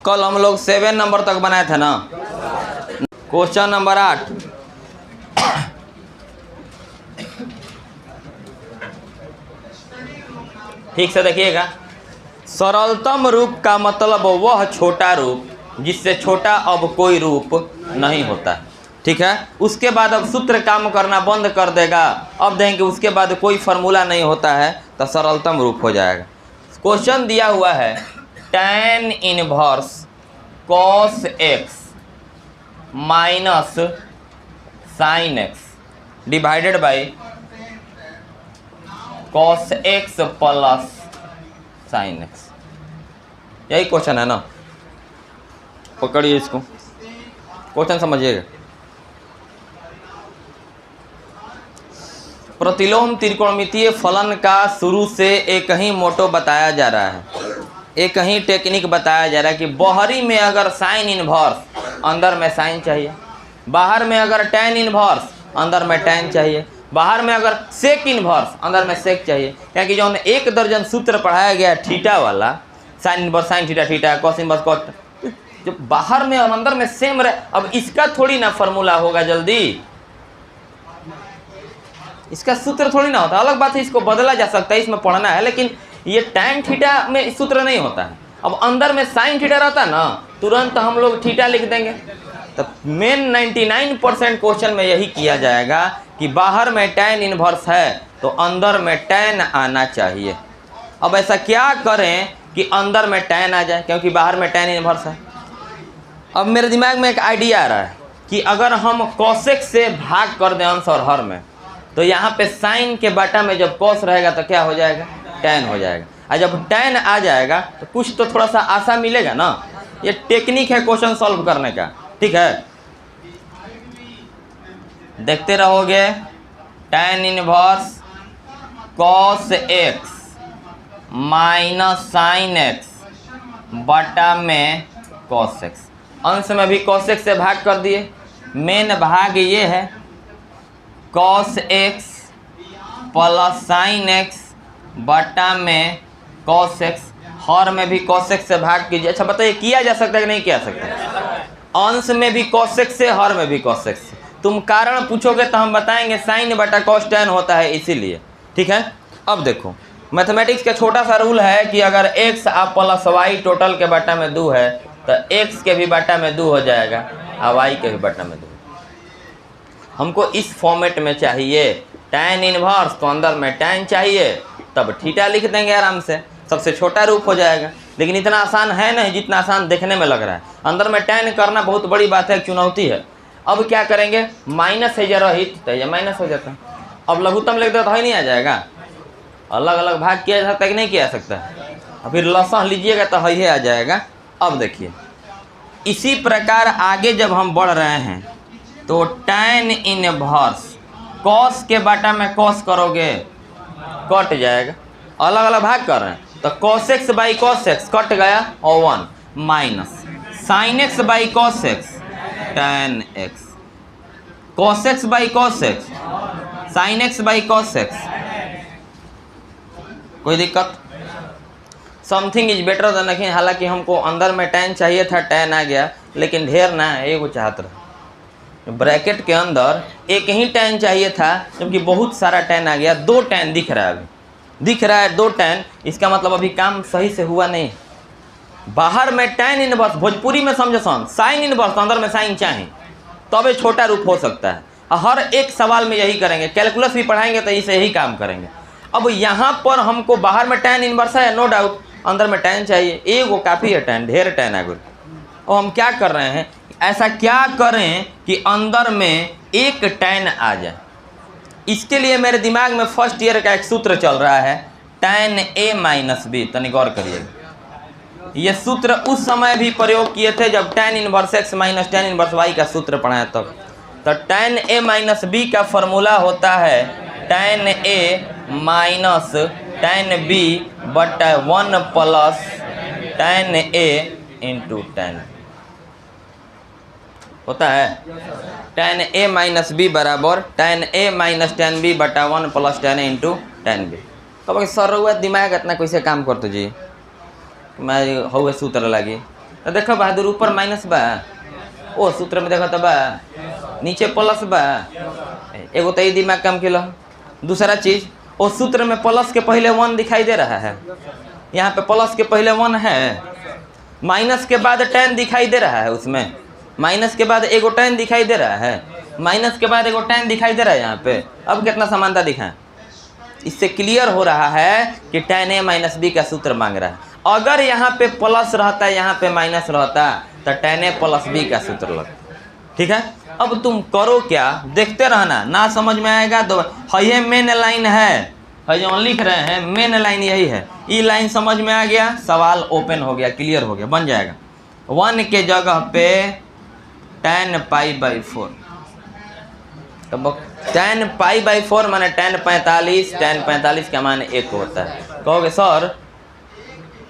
कल हम लोग 7 नंबर तक बनाए थे ना। क्वेश्चन नंबर 8, ठीक से देखिएगा। सरलतम रूप का मतलब वह छोटा रूप जिससे छोटा अब कोई रूप नहीं होता है। ठीक है, उसके बाद अब सूत्र काम करना बंद कर देगा। अब देखेंगे उसके बाद कोई फार्मूला नहीं होता है तो सरलतम रूप हो जाएगा। क्वेश्चन दिया हुआ है tan inverse cos x minus sin x divided by cos x plus sin x। यही क्वेश्चन है ना, पकड़िए इसको, क्वेश्चन समझिएगा। प्रतिलोम त्रिकोणमितीय फलन का शुरू से एक ही मोटो बताया जा रहा है, एक ही टेक्निक बताया जा रहा है कि बाहरी में अगर साइन इनवर्स अंदर में साइन चाहिए, बाहर में अगर tan इनवर्स अंदर में tan चाहिए, बाहर में अगर सेक इनवर्स अंदर में सेक चाहिए। क्योंकि जो 1 दर्जन सूत्र पढ़ाया गया थीटा वाला, sine inverse sine theta theta, cos inverse cos, जो बाहर में और अंदर में सेम रहे, अब इसका थोड़ी ना फार्मूला होगा जल्दी, इसका सूत्र थोड़ी ना होता। अलग बात है इसको बदला जा सकता है, इसमें पढ़ना है, लेकिन ये tan थीटा में सूत्र नहीं होता है। अब अंदर में साइन थीटा रहता है ना, तुरंत हम लोग थीटा लिख देंगे। तो मेन 99% क्वेश्चन में यही किया जाएगा कि बाहर में tan इनवर्स है तो अंदर में tan आना चाहिए। अब ऐसा क्या करें कि अंदर में tan आ जाए, क्योंकि बाहर में tan इनवर्स है। अब मेरे दिमाग में एक आइडिया आ रहा है कि अगर हम cosec से भाग कर दें अंश और हर में, तो यहाँ पे साइन के बाटा में जब cos रहेगा तो क्या हो जाएगा, tan हो जाएगा। और जब tan आ जाएगा तो कुछ तो थोड़ा सा आशा मिलेगा ना। ये टेक्निक है क्वेश्चन सॉल्व करने का, ठीक है। देखते रहोगे, tan inverse cos x minus sin x बटा में cos x। अंश में भी cos x से भाग कर दिए, मेन भाग ये है cos x plus sin x बटा में cos x, हर में भी cos x से भाग कीजिए। अच्छा बताइए किया जा सकता है कि नहीं किया सकता? अंश में भी cos x से, हर में भी cos x से। तुम कारण पूछोगे तो हम बताएंगे sin बटा cos tan होता है इसीलिए, ठीक है। अब देखो मैथमेटिक्स का छोटा सा रूल है कि अगर x आप प्लस y टोटल के बटा में 2 है तो x के भी बटा में 2 हो जाएगा और y के भी बटा में 2। हमको इस फॉर्मेट में चाहिए tan इनवर्स, तो अंदर में tan चाहिए, तब थीटा लिख देंगे आराम से, सबसे छोटा रूप हो जाएगा। लेकिन इतना आसान है नहीं जितना आसान देखने में लग रहा है। अंदर में tan करना बहुत बड़ी बात है, एक चुनौती है। अब क्या करेंगे, माइनस है जरा हित तो ये माइनस हो जाता है। अब लघुत्तम लिख दो तो ही नहीं आ जाएगा, अलग अलग भाग किया जा सकता है कि नहीं किया सकता है। और फिर लसन लीजिएगा तो ही आ जाएगा। अब देखिए इसी प्रकार आगे जब हम बढ़ रहे हैं तो tan इनवर्स cos के बाटा में cos करोगे कट जाएगा, अलग अलग भाग कर रहे हैं तो cos x by cos x cut गया और 1 minus sin x by cos x tan x, cos x by cos x sin x by cos x। कोई दिक्कत? Something is better than nothing. हालांकि हमको अंदर में tan चाहिए था, tan आ गया, लेकिन ढेर ना एगो चाहत रहा। ब्रैकेट के अंदर एक ही tan चाहिए था, जबकि बहुत सारा tan आ गया। 2 tan दिख रहा है, अभी दिख रहा है 2 tan, इसका मतलब अभी काम सही से हुआ नहीं। बाहर में tan इनवर्स, भोजपुरी में समझो सन, साइन इनवर्स, अंदर में साइन चाहिए तब एक छोटा रूप हो सकता है। हर एक सवाल में यही करेंगे, कैलकुलस भी पढ़ाएंगे तो इसे यही काम करेंगे। अब यहाँ पर हमको बाहर में tan इनवर्स है, नो डाउट, अंदर में tan चाहिए, एगो काफ़ी है tan, ढेर tan है। और हम क्या कर रहे हैं, ऐसा क्या करें कि अंदर में एक tan आ जाए। इसके लिए मेरे दिमाग में फर्स्ट ईयर का एक सूत्र चल रहा है, tan a माइनस बी। तनिक गौर करिएगा, ये सूत्र उस समय भी प्रयोग किए थे जब tan inverse x minus tan inverse y का सूत्र पढ़ाया तब। तो tan a माइनस बी का फॉर्मूला होता है tan a minus tan b बटा 1 plus tan a into tan होता है। tan a माइनस बी बराबर tan a minus tan b बटा 1 plus tan a into tan b। तो सर हुआ दिमाग इतना कैसे काम करते जी, मैं हुए सूत्र लगी तो देखो बहादुर ऊपर माइनस बा, ओ सूत्र में देखो तो बा नीचे प्लस बा, एगो तो दिमाग काम किलो। दूसरा चीज ओ सूत्र में प्लस के पहले 1 दिखाई दे रहा है, यहाँ पे प्लस के पहले 1 है, माइनस के बाद 10 दिखाई दे रहा है, उसमें माइनस के बाद एगो 10 दिखाई दे रहा है, माइनस के बाद एगो 10 दिखाई दे रहा है यहाँ पे। अब कितना समानता दिखाएं, इससे क्लियर हो रहा है कि tan a माइनस बी का सूत्र मांग रहा है। अगर यहाँ पे प्लस रहता, यहाँ पे माइनस रहता तो tan a प्लस बी का सूत्र लगता। ठीक है, अब तुम करो क्या, देखते रहना, ना समझ में आएगा तो ये मेन लाइन है, जो हम लिख रहे हैं मेन लाइन यही है। ये लाइन समझ में आ गया, सवाल ओपन हो गया, क्लियर हो गया, बन जाएगा 1 के जगह पे tan π/4। तब tan π/4 माने tan 45, tan 45 का मान 1 होता है। कहोगे सर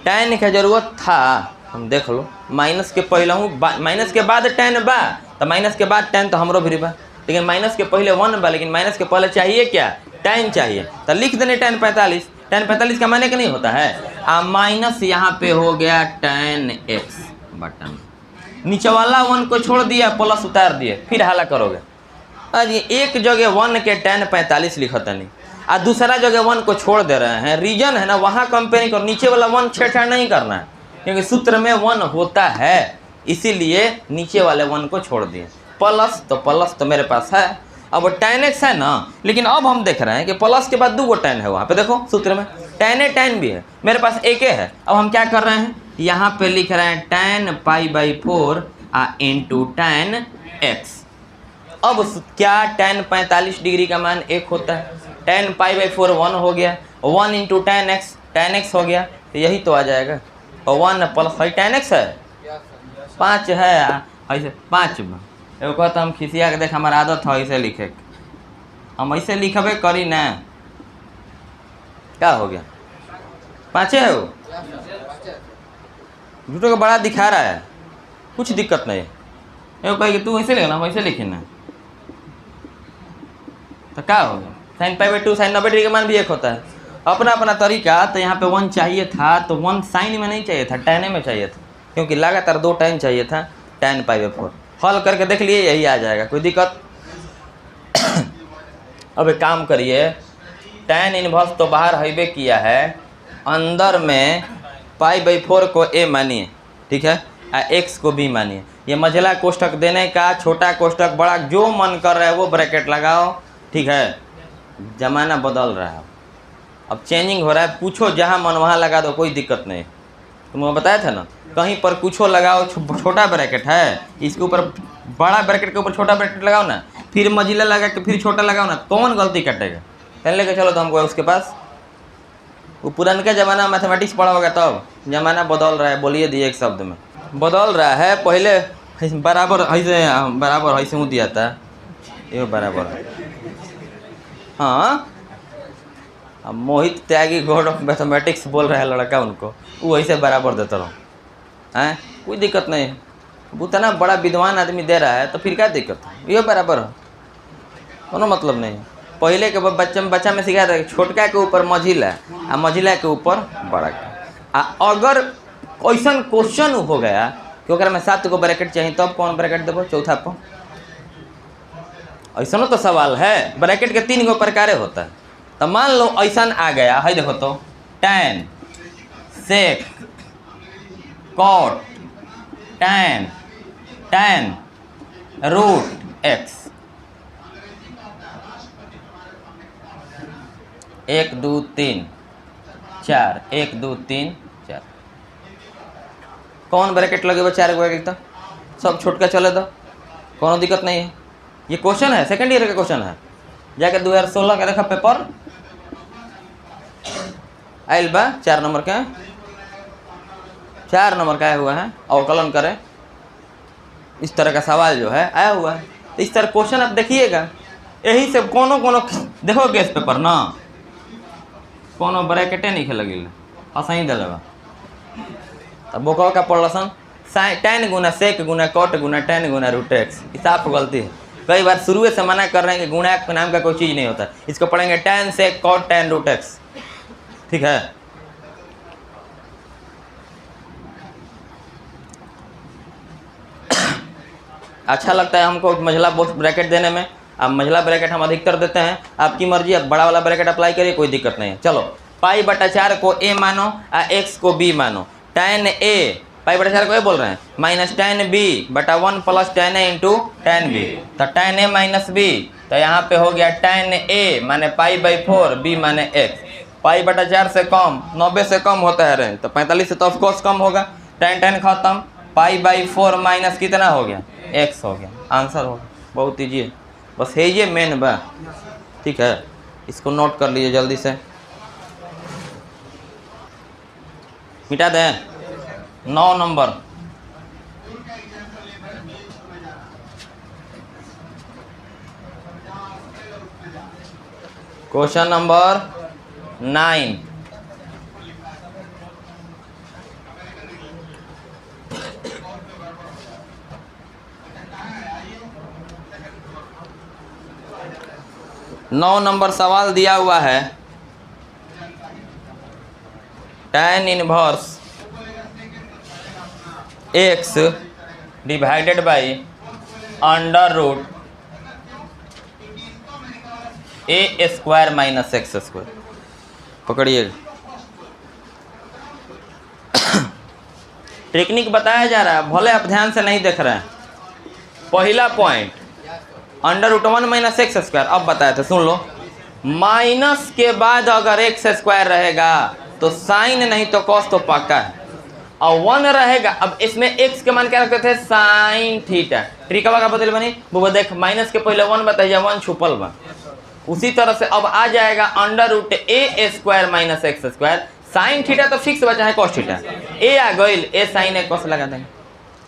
tan की जरूरत था, हम देख लो माइनस के पहले हूँ, माइनस के बाद tan बा, तो माइनस के बाद tan तो हमरो भी बा, लेकिन माइनस के पहले 1 बा, लेकिन माइनस के पहले चाहिए क्या, tan चाहिए, तो लिख देने tan 45। tan 45 का माने कि नहीं होता है, माइनस यहाँ पे हो गया tan x बटन, नीचे वाला 1 को छोड़ दिया, प्लस उतार दिए, फिर हाला करोगे। आज एक जगह 1 के tan 45 लिखता नहीं, और दूसरा जगह 1 को छोड़ दे रहे हैं, रीजन है ना, वहाँ कंपेयरिंग करो, नीचे वाला 1 छेड़छाड़ नहीं करना है, क्योंकि सूत्र में 1 होता है, इसीलिए नीचे वाले 1 को छोड़ दिए। प्लस तो मेरे पास है, अब tan x है ना, लेकिन अब हम देख रहे हैं कि प्लस के बाद 2 tan है, वहाँ पे देखो सूत्र में tan a tan b है, मेरे पास एक है। अब हम क्या कर रहे हैं, यहाँ पे लिख रहे हैं tan π/4 इंटू tan x। अब क्या tan 45 डिग्री का मान 1 होता है, tan π/4 1 हो गया, 1 इंटू tan x हो गया, तो यही तो आ जाएगा, और 1 प्लस tan x है 5 है, ऐसे 5 में एगो कहता हम खिसिया के देख, हमारा आदत है ऐसे लिखे, हम ऐसे लिखबे करी ना, क्या हो गया 5 है, वो झूठो का बड़ा दिखा रहा है, कुछ दिक्कत नहीं है, एगो कहे कि तू ऐसे लिखना, हम ऐसे लिखे ना, तो क्या हो गया, sin π/2 sin 90 डिग्री का मान भी 1 होता है, अपना अपना तरीका। तो यहाँ पे 1 चाहिए था, तो 1 साइन में नहीं चाहिए था, tan में चाहिए था, क्योंकि लगातार 2 tan चाहिए था, tan π/4 हल करके देख लिए, यही आ जाएगा, कोई दिक्कत। अब एक काम करिए, tan इनवर्स तो बाहर हईबे किया है, अंदर में π/4 को a मानिए, ठीक है, x को b मानिए। ये मझला कोष्ठक देने का, छोटा कोष्ठक बड़ा, जो मन कर रहा है वो ब्रैकेट लगाओ, ठीक है, ज़माना बदल रहा है, अब चेंजिंग हो रहा है, पूछो जहाँ मन वहाँ लगा दो, कोई दिक्कत नहीं। तुमको बताया था ना, कहीं पर कुछो लगाओ, छोटा ब्रैकेट है, इसके ऊपर बड़ा ब्रैकेट के ऊपर छोटा ब्रैकेट लगाओ ना, फिर मझिला लगा के फिर छोटा लगाओ ना, कौन गलती कटेगा। पहले लेके चलो तो हमको उसके पास, वो पुराने ज़माना मैथमेटिक्स पढ़ा होगा, तब ज़माना बदल रहा है, बोलिए दिए एक शब्द में बदल रहा है। पहले बराबर ऐसे हूँ दिया था, ये बराबर, हाँ, अब मोहित त्यागी गॉड ऑफ मैथमेटिक्स बोल रहा है लड़का, उनको वो ऐसे बराबर देता रहो, हैं, कोई दिक्कत नहीं है, उतना बड़ा विद्वान आदमी दे रहा है तो फिर क्या दिक्कत है, ये बराबर है, कोनो मतलब नहीं है। पहले के बच्चा में सिखाया था, छोटका के ऊपर मझिला, आ मझिला के ऊपर बड़ा का। अगर ऐसा क्वेश्चन हो गया कि ओकरा में 7 गो ब्रैकेट चाहिए, तब कौन ब्रैकेट देबो चौथा पर, ऐसा तो सवाल है। ब्रैकेट के 3 गो प्रकार होता है, तो मान लो ऐसा आ गया है, देखो तो tan sec cot tan root x, 1 2 3 4, 1 2 3 4, कौन ब्रैकेट लगे 4 ब्रैकेट, तो सब छोटका चले दो, कोनो दिक्कत नहीं है। ये क्वेश्चन है, सेकंड ईयर का क्वेश्चन है, जाके 2016 का देखा पेपर आयल बा, 4 नंबर का, 4 नंबर का आया हुआ है, अवकलन करें, इस तरह का सवाल जो है आया हुआ है। तो इस तरह क्वेश्चन आप देखिएगा, यही से कोनो देखोगे इस पेपर ना, कोनो ब्रैकेटे नहीं लगे, असही दिलेगा, तब बोका का पढ़लसन tan गुना सेक गुना कॉट गुना tan गुना रूट x, हिसाब गलती है। कई बार शुरू से मना कर रहे हैं कि गुणा के नाम का कोई चीज़ नहीं होता, इसको पढ़ेंगे tan sec cot tan root x, ठीक है। अच्छा लगता है हमको मझला ब्रैकेट देने में। अब मझला ब्रैकेट हम अधिकतर देते हैं, आपकी मर्जी, अब बड़ा वाला ब्रैकेट अप्लाई करिए, कोई दिक्कत नहीं है। चलो पाई बटा 4 को a मानो और x को b मानो। tan a पाई बटा 4 को a बोल रहे हैं माइनस tan b बटा 1 plus tan a into tan b। तो tan a माइनस b, तो यहाँ पे हो गया tan a माने पाई बाई 4, b माने x। पाई बटा 4 से कम 90 से कम होता है रेंज, तो 45 से तो ऑफकोर्स कम होगा। tan खत्म, पाई बाई 4 माइनस कितना हो गया, x हो गया, आंसर होगा। बहुत ईजी है, बस है ये मेन बा। ठीक है, इसको नोट कर लीजिए जल्दी से, मिटा दें। 9 नंबर, क्वेश्चन नंबर 9। नौ नंबर सवाल दिया हुआ है, tan inverse x divided by under root a square minus x square. पकड़िए, टेक्निक बताया जा रहा है, भले आप ध्यान से नहीं देख रहे हैं। पहला point under root 1 minus x square, अब बताए थे, सुन लो। माइनस के बाद अगर एक्स स्क्वायर रहेगा तो साइन नहीं तो कॉस तो पक्का है, और 1 रहेगा। अब इसमें एक्स के मान क्या रखते थे, साइन थीटा। ट्रिकवा का बदल बनी वो देख, माइनस के पहले 1 बताइए, 1 छुपल बा। उसी तरह से अब आ जाएगा under root A square minus x square. Sine theta तो फिक्स बचा है, कॉस थीटा ए आ गई, ए साइन ए कॉस लगा देंगे।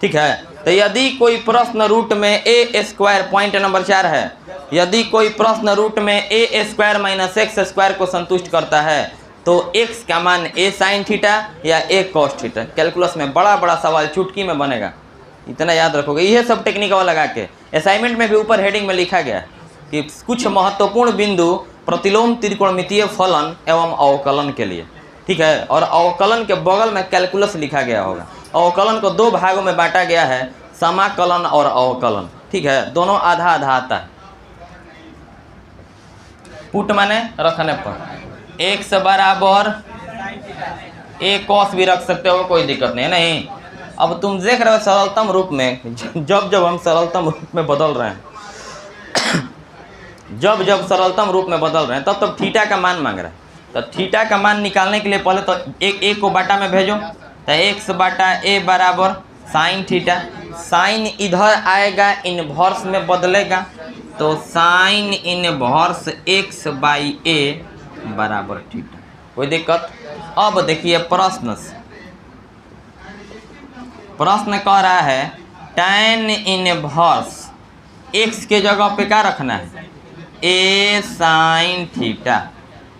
ठीक है, तो यदि कोई प्रश्न रूट में ए स्क्वायर, पॉइंट नंबर 4 है, यदि कोई प्रश्न रूट में ए स्क्वायर माइनस एक्स स्क्वायर को संतुष्ट करता है तो एक्स का मान ए साइन थीटा या ए कॉस थीटा। कैलकुलस में बड़ा बड़ा सवाल चुटकी में बनेगा, इतना याद रखोगे। यह सब टेक्निक लगा के असाइनमेंट में भी ऊपर हेडिंग में लिखा गया कि कुछ महत्वपूर्ण बिंदु प्रतिलोम त्रिकोणमितीय फलन एवं अवकलन के लिए। ठीक है, और अवकलन के बगल में कैलकुलस लिखा गया होगा। अवकलन को 2 भागों में बांटा गया है, समाकलन और अवकलन। ठीक है, दोनों आधा आधा आता है। पुट माने रखने पर एक्स बराबर ए कॉस भी रख सकते हो, कोई दिक्कत नहीं है। नहीं, अब तुम देख रहे हो सरलतम रूप में, जब जब हम सरलतम रूप में बदल रहे हैं जब जब सरलतम रूप में बदल रहे हैं तब थीटा का मान मांग रहे हैं। तो थीटा का मान निकालने के लिए पहले तो एक को बाटा में भेजो, तो एक्स बाटा ए बराबर साइन थीटा। साइन इधर आएगा, इनवर्स में बदलेगा, तो साइन इनवर्स एक्स बाई ए बराबर थीटा। कोई दिक्कत? अब देखिए प्रश्न कह रहा है tan इनवर्स एक्स के जगह पे क्या रखना है, ए साइन थीटा।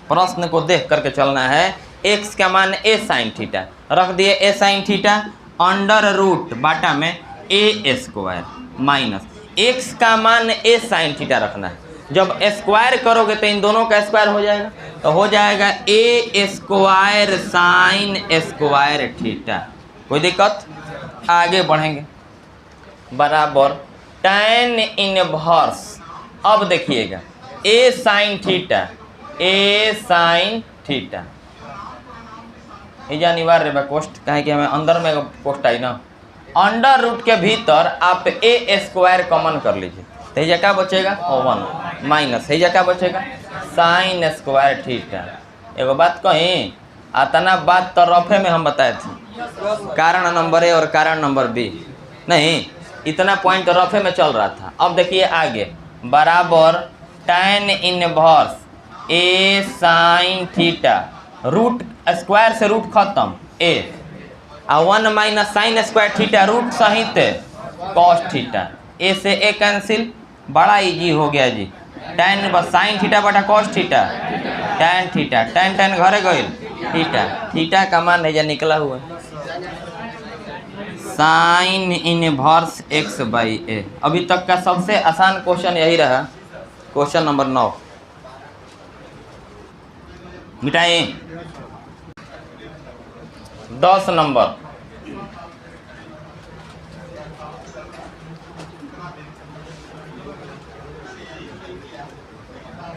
प्रश्न को देख करके चलना है। एक्स का मान ए साइन थीटा रख दिए, ए साइन थीटा अंडर रूट बाटा में ए स्क्वायर माइनस एक्स का मान ए साइन थीटा रखना है। जब स्क्वायर करोगे तो इन दोनों का स्क्वायर हो जाएगा, तो हो जाएगा ए स्क्वायर साइन स्क्वायर थीटा। कोई दिक्कत? आगे बढ़ेंगे, बराबर tan इनवर्स। अब देखिएगा ए साइन थीटा, ए साइन थीटा ये अनिवार्य है कोष्ट, कहे कि हमें अंदर में कोष्ट आई ना। अंडर रूट के भीतर आप ए स्क्वायर कॉमन कर लीजिए, तो ये क्या बचेगा, 1 माइनस है, क्या बचेगा, साइन स्क्वायर थीटा। एगो बात कहीं, आतना बात तो रफे में हम बताए थे, कारण नंबर ए और कारण नंबर बी नहीं, इतना पॉइंट रफे में चल रहा था। अब देखिए आगे, बराबर tan inverse a sine theta, root square से रूट खत्म ए, और 1 minus sine square theta root सहित कॉस थीटा। ए से ए कैंसिल, बड़ा इजी हो गया जी। tan बस साइन थीटा बटा cos theta, tan theta, tan घरे गई थीटा, थीटा का मान है निकला हुआ साइन इनवर्स एक्स बाई ए। अभी तक का सबसे आसान क्वेश्चन यही रहा, question number 9 मिटाएं। 10 number,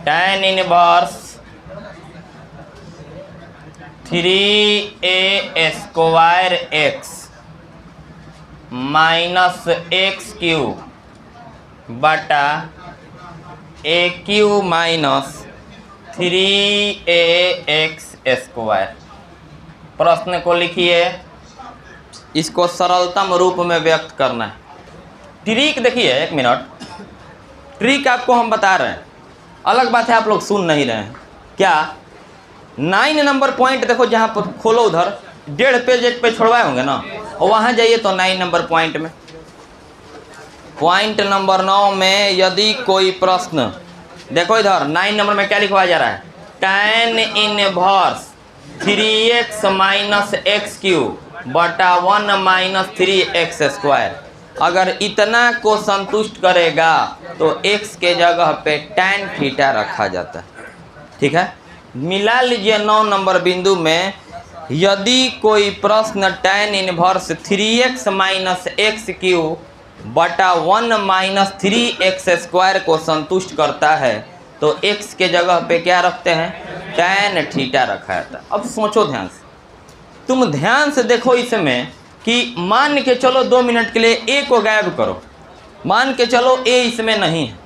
tan inverse 3a square x minus X cube बटा ए क्यू माइनस 3ax स्क्वायर। प्रश्न को लिखिए, इसको सरलतम रूप में व्यक्त करना है। ट्रिक देखिए, एक मिनट, ट्रिक आपको हम बता रहे हैं, अलग बात है आप लोग सुन नहीं रहे हैं क्या। 9 नंबर पॉइंट देखो, जहाँ पर खोलो उधर 1.5 पेज एक पेज छोड़वाए होंगे ना, और वहाँ जाइए तो 9 नंबर पॉइंट में, पॉइंट नंबर 9 में यदि कोई प्रश्न, देखो इधर 9 नंबर में क्या लिखवाया जा रहा है, tan inverse 3x minus X cube बटा 1 माइनस 3x स्क्वायर। अगर इतना को संतुष्ट करेगा तो x के जगह पे tan थीटा रखा जाता है। ठीक है, मिला लीजिए 9 नंबर बिंदु में, यदि कोई प्रश्न tan inverse 3x minus X cube बटा 1 माइनस 3x स्क्वायर को संतुष्ट करता है तो x के जगह पे क्या रखते हैं, tan थीटा रखा जाता है। अब सोचो ध्यान से, तुम ध्यान से देखो इसमें कि मान के चलो 2 मिनट के लिए a को गायब करो, मान के चलो a इसमें नहीं है,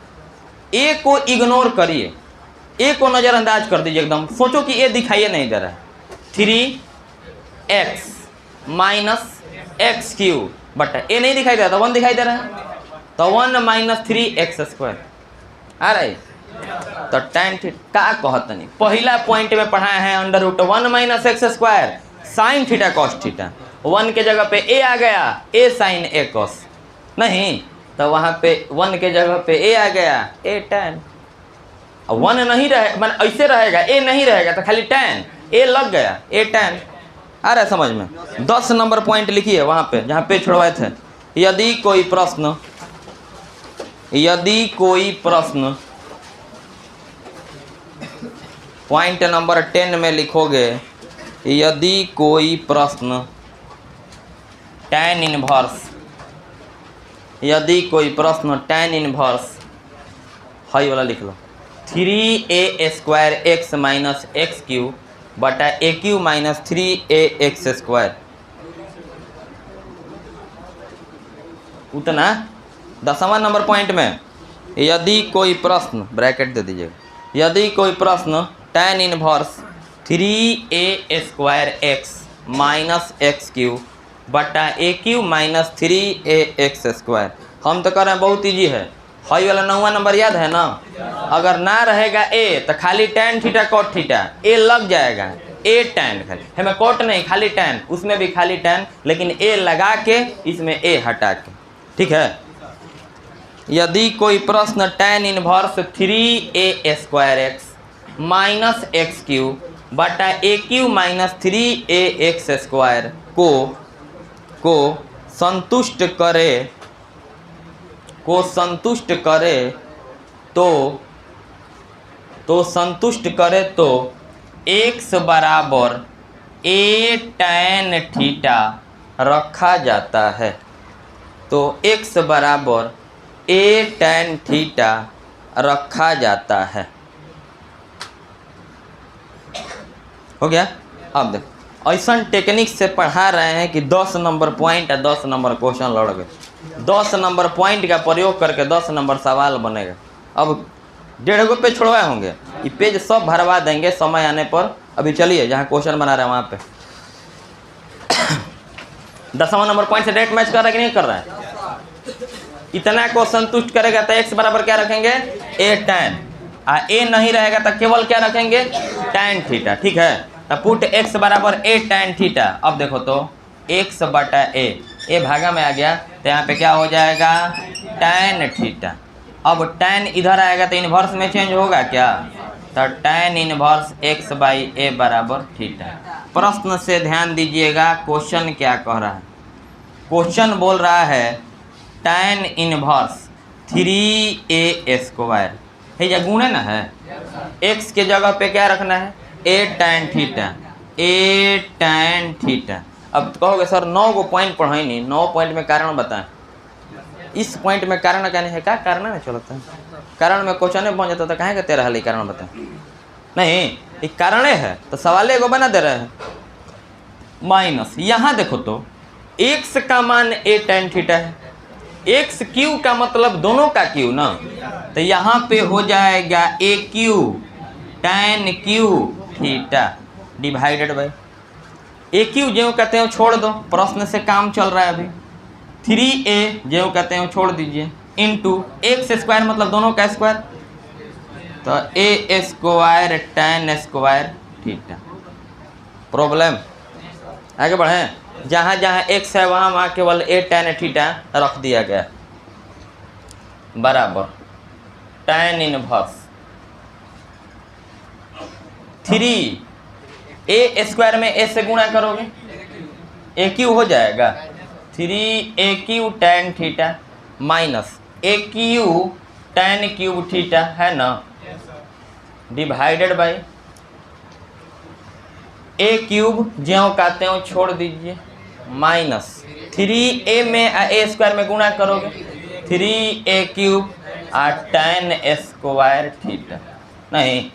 a को इग्नोर करिए, a को नज़रअंदाज कर दीजिए एकदम। सोचो कि a दिखाइए नहीं दे रहा है, 3x minus X cube but A नहीं दिखाई दे रहा, तो 1 दिखाई दे रहा है, तो 1 माइनस 3x स्क्वायर आ रहा है। तो tan थीटा का कहत नहीं, पहला पॉइंट में पढ़ाए हैं √1 minus x square sine theta cos theta, 1 के जगह पे a आ गया, a साइन a कॉस, नहीं तो वहाँ पे 1 के जगह पे a आ गया, a tan। 1 नहीं रहे, मान ऐसे रहेगा, a नहीं रहेगा तो खाली tan, a लग गया, a tan। आ रहा है समझ में। 10 नंबर पॉइंट लिखिए वहाँ पे जहाँ पे छुड़वाए थे, यदि कोई प्रश्न पॉइंट नंबर 10 में लिखोगे, यदि कोई प्रश्न tan इनवर्स हाई वाला लिख लो, 3a square x minus X cube बटा ए क्यू माइनस 3ax स्क्वायर, उतना 10वां नंबर पॉइंट में यदि कोई प्रश्न, ब्रैकेट दे दीजिएगा, यदि कोई प्रश्न tan inverse 3a square x minus X cube बटा ए क्यू माइनस 3ax स्क्वायर। हम तो कर रहे हैं बहुत ईजी है, हाई वाला 9वां नंबर याद है ना, अगर ना रहेगा a तो खाली tan theta cot theta, a लग जाएगा, a tan, खाली हमें कॉट नहीं खाली tan, उसमें भी खाली tan, लेकिन a लगा के इसमें a हटा के। ठीक है, यदि कोई प्रश्न tan inverse 3a square x minus X cube बटा ए क्यू माइनस 3ax स्क्वायर को संतुष्ट करे तो x बराबर a tan थीटा रखा जाता है, तो x बराबर a tan थीटा रखा जाता है। हो गया। अब देखो ऐसा टेक्निक से पढ़ा रहे हैं कि 10 नंबर पॉइंट या 10 नंबर क्वेश्चन लड़ गए, 10 नंबर पॉइंट का प्रयोग करके 10 नंबर सवाल बनेगा। अब 1.5 गो पेज छोड़वाए होंगे, ये पेज सब भरवा देंगे समय आने पर। अभी चलिए जहाँ क्वेश्चन बना रहे हैं वहाँ पे 10वां नंबर पॉइंट से डायरेक्ट मैच कर रहा है कि नहीं कर रहा है। इतना को संतुष्ट करेगा तो x बराबर क्या रखेंगे, a tan, a नहीं रहेगा तो केवल क्या रखेंगे, tan थीटा। ठीक है, तो पुट x बराबर a tan थीटा। अब देखो तो x बटा a भागा में आ गया तो यहाँ पे क्या हो जाएगा, tan थीटा। अब tan इधर आएगा तो इन्वर्स में चेंज होगा क्या, तो tan inverse x by a बराबर थीटा। प्रश्न से ध्यान दीजिएगा, क्वेश्चन क्या कह रहा है। क्वेश्चन बोल रहा है tan इन्वर्स 3a स्क्वायर, है या गुणे ना है, x के जगह पे क्या रखना है, a tan theta, a tan theta. अब कहोगे सर 9 को पॉइंट पढ़ाई नहीं, 9 पॉइंट में कारण बताएं। इस पॉइंट में कारण कहने है क्या कारण नहीं चलता है, कारण में क्वेश्चन बन जाता तो कहें कहते रहा कारण बता नहीं ये कारण है तो सवाल एगो बना दे रहे हैं। माइनस यहाँ देखो तो x का मान a tan थीटा है, एक्स क्यू का मतलब दोनों का क्यू ना, तो यहाँ पे हो जाएगा A cube tan cube theta divided by A cube जो कहते हैं छोड़ दो, प्रश्न से काम चल रहा है अभी। 3a जो कहते हैं छोड़ दीजिए इंटू एक्स स्क्वायर मतलब दोनों का स्क्वायर, तो A square tan square theta. Problem आगे बढ़ें, जहाँ जहाँ x है वहाँ वहाँ केवल a tan थीटा रख दिया गया बराबर tan इनवर्स 3a स्क्वायर में a से गुणा करोगे ए क्यू हो जाएगा 3a tan थीटा माइनस ए क्यू tan क्यूब थीटा है ना डिवाइडेड बाई ए क्यूब ज्यों कहते हो छोड़ दीजिए माइनस 3a में a स्क्वायर में गुणा करोगे 3a cube tan square theta. नहीं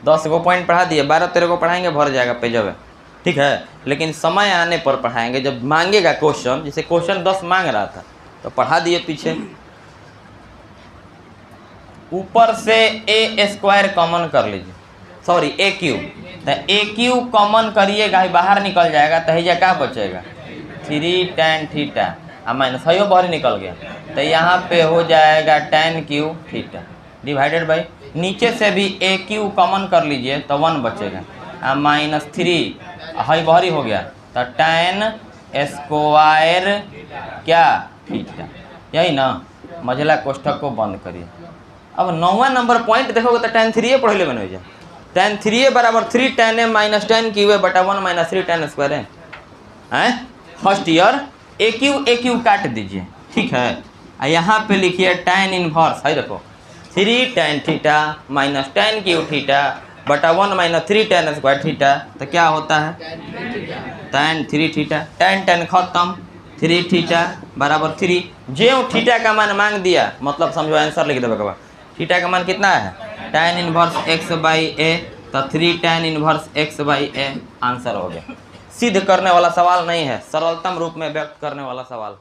10 को पॉइंट पढ़ा दिए, 12-13 को पढ़ाएंगे भर जाएगा पेजब है, ठीक है। लेकिन समय आने पर पढ़ाएंगे जब मांगेगा क्वेश्चन, जैसे क्वेश्चन 10 मांग रहा था तो पढ़ा दिए पीछे। ऊपर से a स्क्वायर कॉमन कर लीजिए, सॉरी ए क्यू, तो ए क्यू कॉमन करिएगा बाहर निकल जाएगा तो यह क्या बचेगा 3 tan थीटा माइनस है बाहर निकल गया, तो यहाँ पे हो जाएगा tan cube theta divided by नीचे से भी ए क्यू कॉमन कर लीजिए तो 1 बचेगा माइनस 3 है बाहरी हो गया तो tan स्क्वायर क्या थीटा। यही ना, मझला कोष्ठक को बंद करिए। अब 9वां नंबर पॉइंट देखोगे तो tan 3a पढ़े बन जाए, tan 3a बराबर 3 tan a minus tan Q A बटा 1 माइनस 3 tan स्क्वायर है। फर्स्ट ईयर ए क्यू काट दीजिए, ठीक है। यहाँ पे लिखिए tan इनवर्स है, देखो 3 tan theta minus tan cube theta बटा 1 माइनस 3 tan स्क्वायर थीटा, तो क्या होता है tan 3 थीटा, tan खत्म 3 थीटा बराबर 3। जो थीटा का मान मांग दिया मतलब समझो आंसर लिख देगा। थीटा का मान कितना है tan इनवर्स x बाई ए, तो 3 tan inverse x by A answer हो गया। सिद्ध करने वाला सवाल नहीं है, सरलतम रूप में व्यक्त करने वाला सवाल।